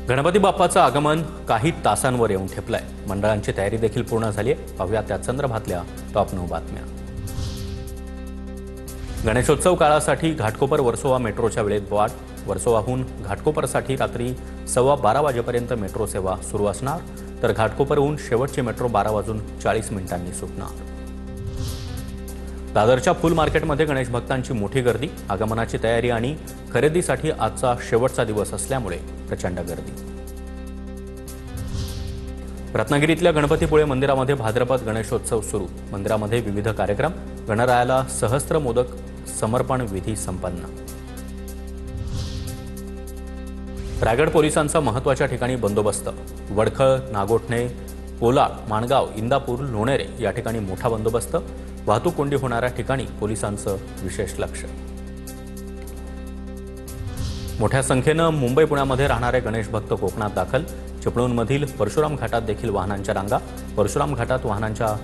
गणपती बाप्पाचं आगमन काही तासांवर येऊन ठेपलंय। मंडळांची तयारी देखील पूर्ण झाली आहे। पाहूया त्या संदर्भातल्या टॉप 9 बातम्या। गणेशोत्सव काळासाठी घाटकोपर वर्सोवा मेट्रोच्या वेळेत वाढ। वर्सोवाहून घाटकोपरसाठी रात्री 12:15 वाजेपर्यंत मेट्रो सेवा सुरू असणार, तर घाटकोपरहून शेवटची मेट्रो 12:40 सुटणार। दादरच्या फुल मार्केटमध्ये गणेश भक्तांची मोठी गर्दी। आगमनाची तयारी आणि खरेदीसाठी आजचा शेवटचा दिवस असल्यामुळे प्रचंड गर्दी। रत्नागिरीतल्या गणपतीपुळे मंदिरामध्ये भाद्रपद गणेशोत्सव सुरू। मंदिरामध्ये विविध कार्यक्रम। गणरायाला सहस्त्र मोदक समर्पण विधी संपन्न। रायगड पोलिसांचा महत्त्वाच्या ठिकाणी बंदोबस्त। वडखळ, नागोठणे, कोलाळ, माणगाव, इंदापूर, लोणेरे या ठिकाणी मोठा बंदोबस्त। वाहतूक कोंडी होणाऱ्या ठिकाणी पोलिसांचं विशेष लक्ष। मोठ्या संख्येनं मुंबई पुण्यामध्ये राहणारे गणेश भक्त कोकणात दाखल। चिपळूणमधील परशुराम घाटात देखील वाहनांच्या रांगा। परशुराम घाटात वाहनांच्या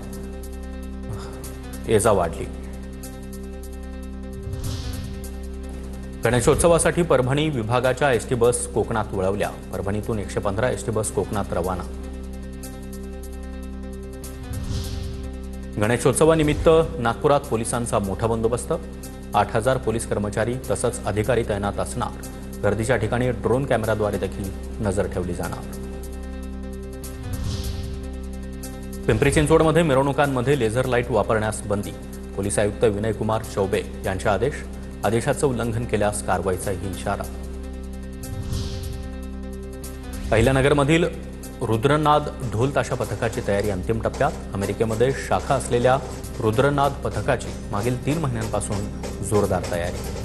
ये-जा वाढली। गणेशोत्सवासाठी परभणी विभागाच्या एसटी बस कोकणात वळवल्या। परभणीतून 115 एसटी बस कोकणात रवाना। गणेशोत्सवानिमित्त नागपुरात पोलिसांचा मोठा बंदोबस्त। 8000 पोलीस कर्मचारी तसंच अधिकारी तैनात असणार। गर्दीच्या ठिकाणी ड्रोन कॅमेराद्वारे देखील नजर ठेवली जाणार। पिंपरी चिंचवडमध्ये मिरवणुकांमध्ये लेझर लाईट वापरण्यास बंदी। पोलीस आयुक्त विनयकुमार चौबे यांचे आदेश। आदेशाचं उल्लंघन केल्यास कारवाईचाही इशारा। अहिल्यानगरमधील रुद्रनाद ढोल ताशा पथकाची तयारी अंतिम टप्प्यात। अमेरिकेमध्ये शाखा असलेल्या रुद्रनाद पथकाची मागील 3 महिन्यांपासून जोरदार तयारी।